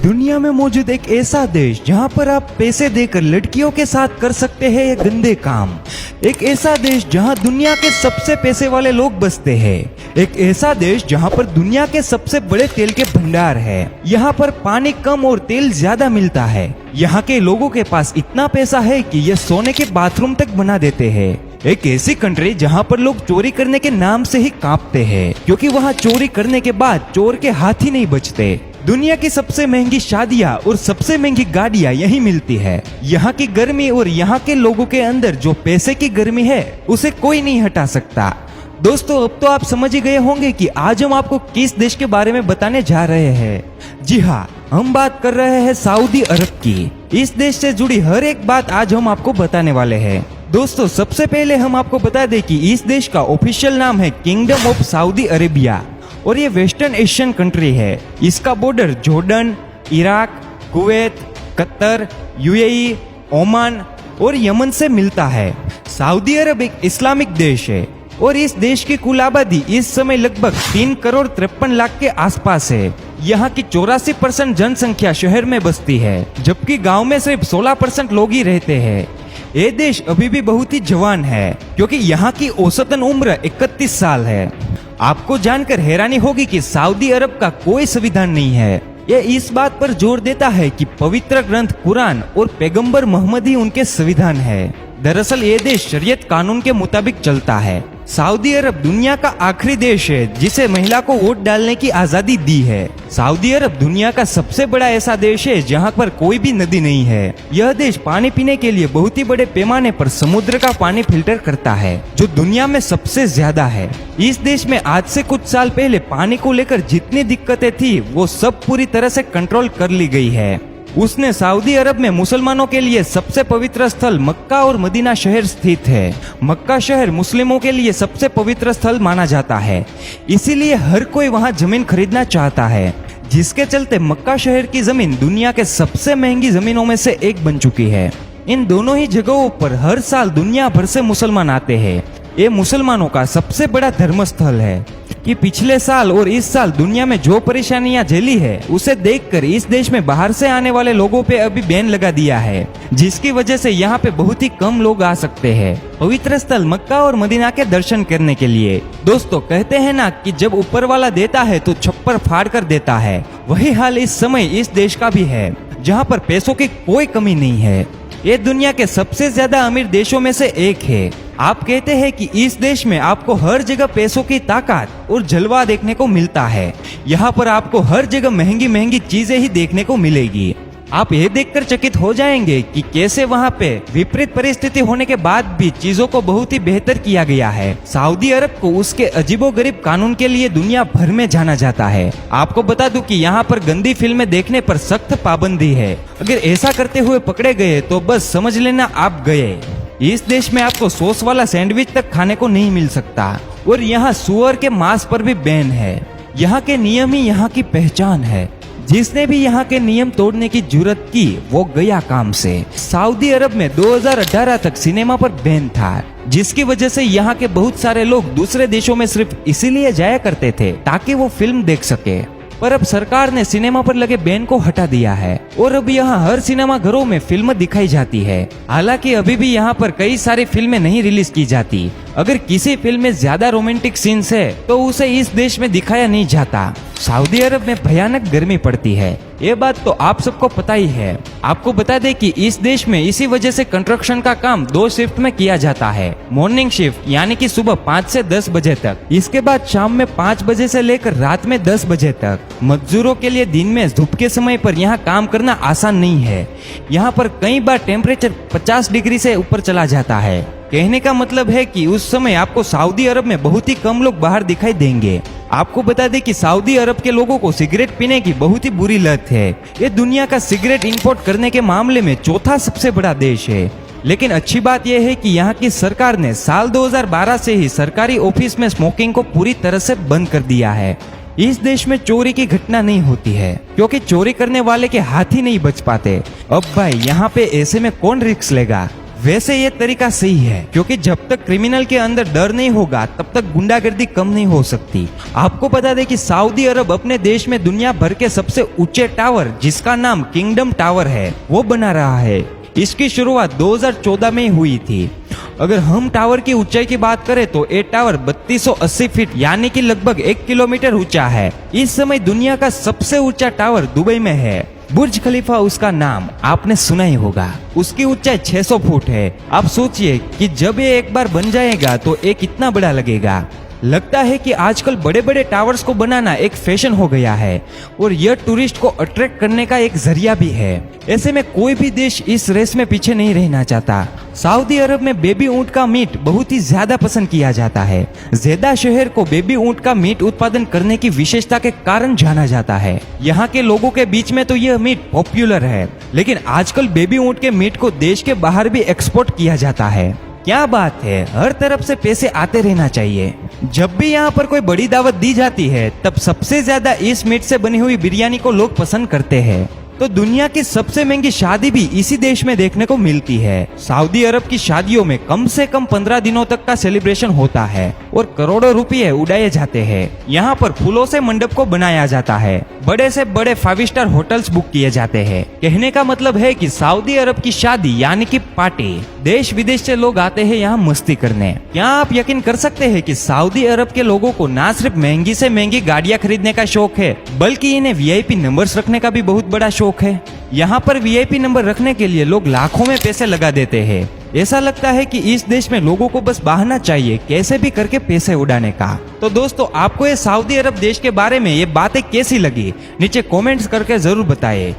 दुनिया में मौजूद एक ऐसा देश जहां पर आप पैसे देकर लड़कियों के साथ कर सकते हैं ये गंदे काम। एक ऐसा देश जहां दुनिया के सबसे पैसे वाले लोग बसते हैं। एक ऐसा देश जहां पर दुनिया के सबसे बड़े तेल के भंडार है। यहाँ पर पानी कम और तेल ज्यादा मिलता है। यहाँ के लोगों के पास इतना पैसा है कि ये सोने के बाथरूम तक बना देते हैं। एक ऐसी कंट्री जहाँ पर लोग चोरी करने के नाम से ही कांपते हैं, क्योंकि वहाँ चोरी करने के बाद चोर के हाथ ही नहीं बचते। दुनिया की सबसे महंगी शादियाँ और सबसे महंगी गाड़ियाँ यही मिलती है। यहाँ की गर्मी और यहाँ के लोगों के अंदर जो पैसे की गर्मी है उसे कोई नहीं हटा सकता। दोस्तों, अब तो आप समझ ही गए होंगे कि आज हम आपको किस देश के बारे में बताने जा रहे हैं। जी हाँ, हम बात कर रहे हैं सऊदी अरब की। इस देश से जुड़ी हर एक बात आज हम आपको बताने वाले हैं। दोस्तों, सबसे पहले हम आपको बता दें कि इस देश का ऑफिशियल नाम है किंगडम ऑफ सऊदी अरेबिया और ये वेस्टर्न एशियन कंट्री है। इसका border Jordan, Iraq, Kuwait, Qatar, UAE, Oman और यमन से मिलता है। सऊदी अरब एक इस्लामिक देश है और इस देश की कुल आबादी इस समय लगभग 3,53,00,000 के आसपास है। यहाँ की 84% जनसंख्या शहर में बसती है, जबकि गांव में सिर्फ 16% लोग ही रहते हैं। ये देश अभी भी बहुत ही जवान है, क्योंकि यहाँ की औसतन उम्र 31 साल है। आपको जानकर हैरानी होगी कि सऊदी अरब का कोई संविधान नहीं है। ये इस बात पर जोर देता है कि पवित्र ग्रंथ कुरान और पैगंबर मोहम्मद ही उनके संविधान है। दरअसल ये देश शरीयत कानून के मुताबिक चलता है। सऊदी अरब दुनिया का आखिरी देश है जिसे महिला को वोट डालने की आजादी दी है। सऊदी अरब दुनिया का सबसे बड़ा ऐसा देश है जहां पर कोई भी नदी नहीं है। यह देश पानी पीने के लिए बहुत ही बड़े पैमाने पर समुद्र का पानी फिल्टर करता है, जो दुनिया में सबसे ज्यादा है। इस देश में आज से कुछ साल पहले पानी को लेकर जितनी दिक्कतें थी वो सब पूरी तरह से कंट्रोल कर ली गई है। उसने सऊदी अरब में मुसलमानों के लिए सबसे पवित्र स्थल मक्का और मदीना शहर स्थित है। मक्का शहर मुस्लिमों के लिए सबसे पवित्र स्थल माना जाता है, इसीलिए हर कोई वहां जमीन खरीदना चाहता है, जिसके चलते मक्का शहर की जमीन दुनिया के सबसे महंगी जमीनों में से एक बन चुकी है। इन दोनों ही जगहों पर हर साल दुनिया भर से मुसलमान आते हैं। ये मुसलमानों का सबसे बड़ा धर्म स्थल है कि पिछले साल और इस साल दुनिया में जो परेशानियां झेली है उसे देखकर इस देश में बाहर से आने वाले लोगों पे अभी बैन लगा दिया है, जिसकी वजह से यहाँ पे बहुत ही कम लोग आ सकते हैं पवित्र स्थल मक्का और मदीना के दर्शन करने के लिए। दोस्तों, कहते हैं ना कि जब ऊपर वाला देता है तो छप्पर फाड़ कर देता है। वही हाल इस समय इस देश का भी है, जहाँ पर पैसों की कोई कमी नहीं है। ये दुनिया के सबसे ज्यादा अमीर देशों में से एक है। आप कहते हैं कि इस देश में आपको हर जगह पैसों की ताकत और जलवा देखने को मिलता है। यहाँ पर आपको हर जगह महंगी महंगी चीजें ही देखने को मिलेगी। आप ये देखकर चकित हो जाएंगे कि कैसे वहाँ पे विपरीत परिस्थिति होने के बाद भी चीजों को बहुत ही बेहतर किया गया है। सऊदी अरब को उसके अजीबोगरीब कानून के लिए दुनिया भर में जाना जाता है। आपको बता दूं कि यहाँ पर गंदी फिल्में देखने पर सख्त पाबंदी है। अगर ऐसा करते हुए पकड़े गए तो बस समझ लेना आप गए। इस देश में आपको सॉस वाला सैंडविच तक खाने को नहीं मिल सकता और यहाँ सुअर के मांस पर भी बैन है। यहाँ के नियम ही यहाँ की पहचान है। जिसने भी यहाँ के नियम तोड़ने की जुर्रत की वो गया काम से। सऊदी अरब में 2018 तक सिनेमा पर बैन था, जिसकी वजह से यहाँ के बहुत सारे लोग दूसरे देशों में सिर्फ इसीलिए जाया करते थे ताकि वो फिल्म देख सके। पर अब सरकार ने सिनेमा पर लगे बैन को हटा दिया है और अब यहाँ हर सिनेमा घरों में फिल्म दिखाई जाती है। हालांकि अभी भी यहाँ पर कई सारी फिल्में नहीं रिलीज की जाती। अगर किसी फिल्म में ज्यादा रोमांटिक सीन्स है तो उसे इस देश में दिखाया नहीं जाता। सऊदी अरब में भयानक गर्मी पड़ती है, ये बात तो आप सबको पता ही है। आपको बता दें कि इस देश में इसी वजह से कंस्ट्रक्शन का काम 2 शिफ्ट में किया जाता है। मॉर्निंग शिफ्ट यानी कि सुबह 5 से 10 बजे तक, इसके बाद शाम में 5 बजे से लेकर रात में 10 बजे तक। मजदूरों के लिए दिन में धूप के समय पर यहाँ काम करना आसान नहीं है। यहाँ पर कई बार टेम्परेचर 50 डिग्री से ऊपर चला जाता है। कहने का मतलब है कि उस समय आपको सऊदी अरब में बहुत ही कम लोग बाहर दिखाई देंगे। आपको बता दें कि सऊदी अरब के लोगों को सिगरेट पीने की बहुत ही बुरी लत है। ये दुनिया का सिगरेट इंपोर्ट करने के मामले में चौथा सबसे बड़ा देश है। लेकिन अच्छी बात यह है कि यहाँ की सरकार ने साल 2012 से ही सरकारी ऑफिस में स्मोकिंग को पूरी तरह से बंद कर दिया है। इस देश में चोरी की घटना नहीं होती है, क्योंकि चोरी करने वाले के हाथ ही नहीं बच पाते। अब भाई यहाँ पे ऐसे में कौन रिस्क लेगा। वैसे ये तरीका सही है, क्योंकि जब तक क्रिमिनल के अंदर डर नहीं होगा तब तक गुंडागर्दी कम नहीं हो सकती। आपको बता दें कि सऊदी अरब अपने देश में दुनिया भर के सबसे ऊंचे टावर, जिसका नाम किंगडम टावर है, वो बना रहा है। इसकी शुरुआत 2014 में हुई थी। अगर हम टावर की ऊंचाई की बात करें तो ये टावर 3280 फीट यानी कि लगभग 1 किलोमीटर ऊंचा है। इस समय दुनिया का सबसे ऊंचा टावर दुबई में है। बुर्ज खलीफा उसका नाम आपने सुना ही होगा। उसकी ऊंचाई 600 फुट है। आप सोचिए कि जब ये एक बार बन जाएगा तो ये कितना बड़ा लगेगा। लगता है कि आजकल बड़े बड़े टावर्स को बनाना एक फैशन हो गया है और यह टूरिस्ट को अट्रैक्ट करने का एक जरिया भी है। ऐसे में कोई भी देश इस रेस में पीछे नहीं रहना चाहता। सऊदी अरब में बेबी ऊंट का मीट बहुत ही ज्यादा पसंद किया जाता है। जेदा शहर को बेबी ऊंट का मीट उत्पादन करने की विशेषता के कारण जाना जाता है। यहाँ के लोगों के बीच में तो यह मीट पॉपुलर है, लेकिन आजकल बेबी ऊंट के मीट को देश के बाहर भी एक्सपोर्ट किया जाता है। क्या बात है, हर तरफ से पैसे आते रहना चाहिए। जब भी यहाँ पर कोई बड़ी दावत दी जाती है तब सबसे ज्यादा इस मीट से बनी हुई बिरयानी को लोग पसंद करते हैं। तो दुनिया की सबसे महंगी शादी भी इसी देश में देखने को मिलती है। सऊदी अरब की शादियों में कम से कम 15 दिनों तक का सेलिब्रेशन होता है और करोड़ों रुपए उड़ाए जाते हैं। यहाँ पर फूलों से मंडप को बनाया जाता है। बड़े से बड़े 5 स्टार होटल्स बुक किए जाते हैं। कहने का मतलब है कि सऊदी अरब की शादी यानी कि पार्टी, देश विदेश से लोग आते हैं यहाँ मस्ती करने। क्या आप यकीन कर सकते हैं कि सऊदी अरब के लोगों को ना सिर्फ महंगी से महंगी गाड़ियाँ खरीदने का शौक है, बल्कि इन्हें VIP नंबर्स रखने का भी बहुत बड़ा शौक है। यहाँ पर VIP नंबर रखने के लिए लोग लाखों में पैसे लगा देते हैं। ऐसा लगता है कि इस देश में लोगों को बस बहाना चाहिए कैसे भी करके पैसे उड़ाने का। तो दोस्तों, आपको ये सऊदी अरब देश के बारे में ये बातें कैसी लगी, नीचे कमेंट्स करके जरूर बताएं।